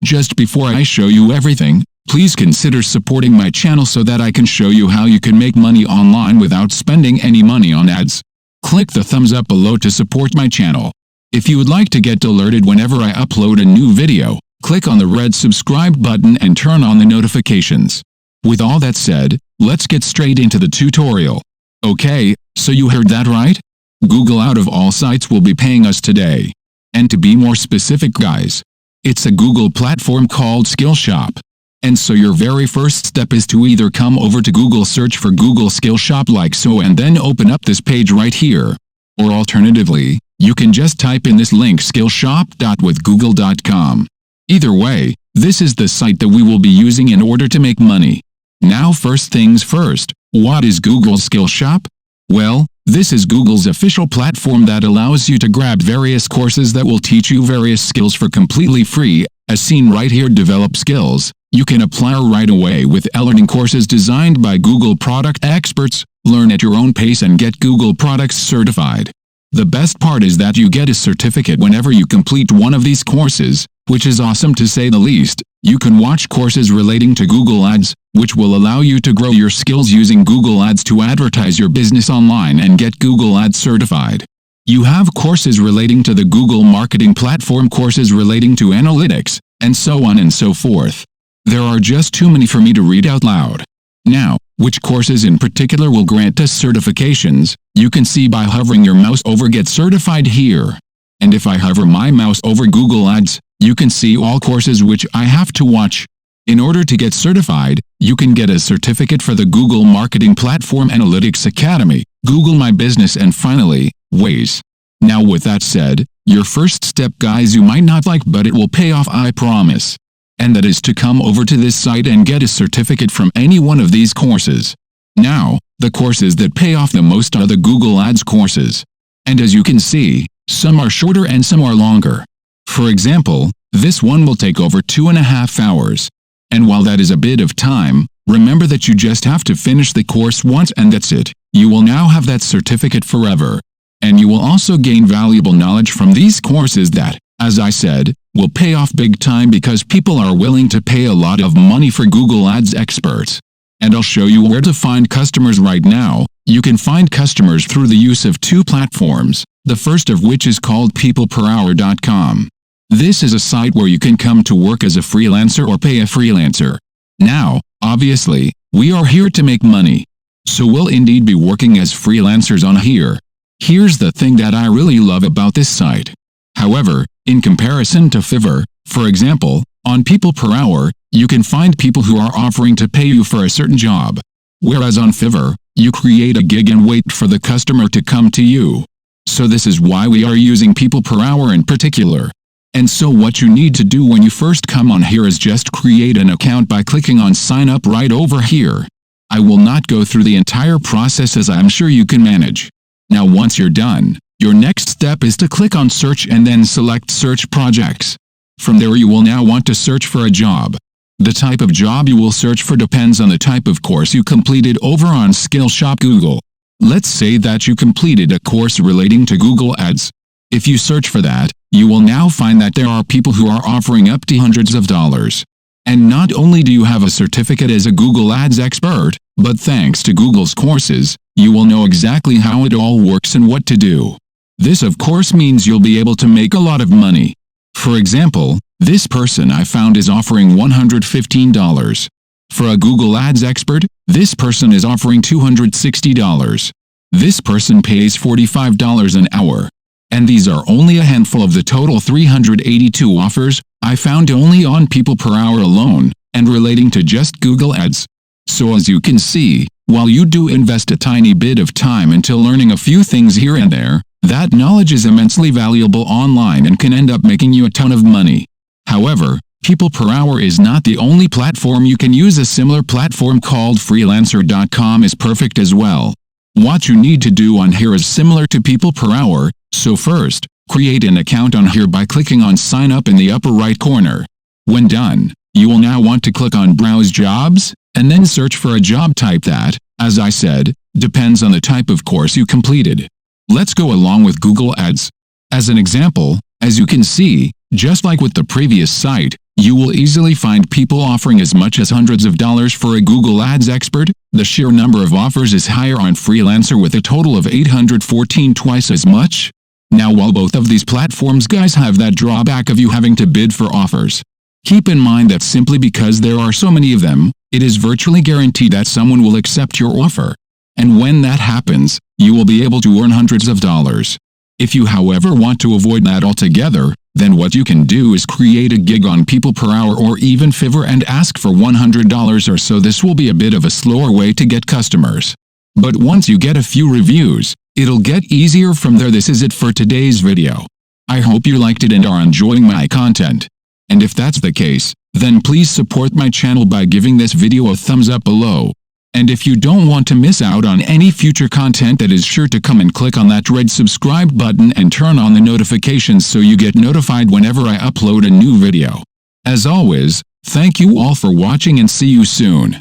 Just before I show you everything, please consider supporting my channel so that I can show you how you can make money online without spending any money on ads. Click the thumbs up below to support my channel. If you would like to get alerted whenever I upload a new video, click on the red subscribe button and turn on the notifications. With all that said, let's get straight into the tutorial. Okay, so you heard that right? Google out of all sites will be paying us today. And to be more specific guys, it's a Google platform called Skillshop. And so your very first step is to either come over to Google, search for Google Skillshop like so, and then open up this page right here. Or alternatively, you can just type in this link skillshop.withgoogle.com. Either way, this is the site that we will be using in order to make money. Now first things first, what is Google Skillshop? Well, this is Google's official platform that allows you to grab various courses that will teach you various skills for completely free. As seen right here, develop skills you can apply right away with e-learning courses designed by Google product experts. Learn at your own pace and get Google products certified. The best part is that you get a certificate whenever you complete one of these courses, which is awesome to say the least. You can watch courses relating to Google Ads, which will allow you to grow your skills using Google Ads to advertise your business online and get Google Ads certified. You have courses relating to the Google marketing platform, courses relating to analytics, and so on and so forth. There are just too many for me to read out loud. Now, which courses in particular will grant us certifications, you can see by hovering your mouse over Get Certified here. And if I hover my mouse over Google Ads, you can see all courses which I have to watch. In order to get certified, you can get a certificate for the Google Marketing Platform Analytics Academy, Google My Business, and finally, Ways. Now with that said, your first step guys you might not like, but it will pay off, I promise. And that is to come over to this site and get a certificate from any one of these courses. Now, the courses that pay off the most are the Google Ads courses. And as you can see, some are shorter and some are longer. For example, this one will take over 2.5 hours. And while that is a bit of time, remember that you just have to finish the course once and that's it. You will now have that certificate forever. And you will also gain valuable knowledge from these courses that, as I said, will pay off big time because people are willing to pay a lot of money for Google Ads experts. And I'll show you where to find customers right now. You can find customers through the use of two platforms, the first of which is called PeoplePerHour.com. This is a site where you can come to work as a freelancer or pay a freelancer. Now, obviously, we are here to make money. So we'll indeed be working as freelancers on here. Here's the thing that I really love about this site. However, in comparison to Fiverr, for example, on PeoplePerHour, you can find people who are offering to pay you for a certain job. Whereas on Fiverr, you create a gig and wait for the customer to come to you. So this is why we are using PeoplePerHour in particular. And so what you need to do when you first come on here is just create an account by clicking on sign up right over here. I will not go through the entire process as I'm sure you can manage. Now once you're done, your next step is to click on search and then select search projects. From there you will now want to search for a job. The type of job you will search for depends on the type of course you completed over on Skillshop Google. Let's say that you completed a course relating to Google Ads. If you search for that, you will now find that there are people who are offering up to hundreds of dollars. And not only do you have a certificate as a Google Ads expert, but thanks to Google's courses, you will know exactly how it all works and what to do. This of course means you'll be able to make a lot of money. For example, this person I found is offering $115. For a Google Ads expert, this person is offering $260. This person pays $45 an hour. And these are only a handful of the total 382 offers I found only on PeoplePerHour alone, and relating to just Google Ads. So as you can see, while you do invest a tiny bit of time into learning a few things here and there, that knowledge is immensely valuable online and can end up making you a ton of money. However, PeoplePerHour is not the only platform you can use. A similar platform called Freelancer.com is perfect as well. What you need to do on here is similar to PeoplePerHour, so first, create an account on here by clicking on sign up in the upper right corner. When done, you will now want to click on browse jobs, and then search for a job type that, as I said, depends on the type of course you completed. Let's go along with Google Ads. As an example, as you can see, just like with the previous site, You will easily find people offering as much as hundreds of dollars for a Google Ads expert. The sheer number of offers is higher on Freelancer with a total of 814, twice as much. Now, while both of these platforms guys have that drawback of you having to bid for offers, keep in mind that simply because there are so many of them, it is virtually guaranteed that someone will accept your offer. And when that happens, you will be able to earn hundreds of dollars. If you, however, want to avoid that altogether, then what you can do is create a gig on PeoplePerHour or even Fiverr and ask for $100 or so. This will be a bit of a slower way to get customers. But once you get a few reviews, it'll get easier from there. This is it for today's video. I hope you liked it and are enjoying my content. And if that's the case, then please support my channel by giving this video a thumbs up below. And if you don't want to miss out on any future content, that is sure to come and click on that red subscribe button and turn on the notifications so you get notified whenever I upload a new video. As always, thank you all for watching and see you soon.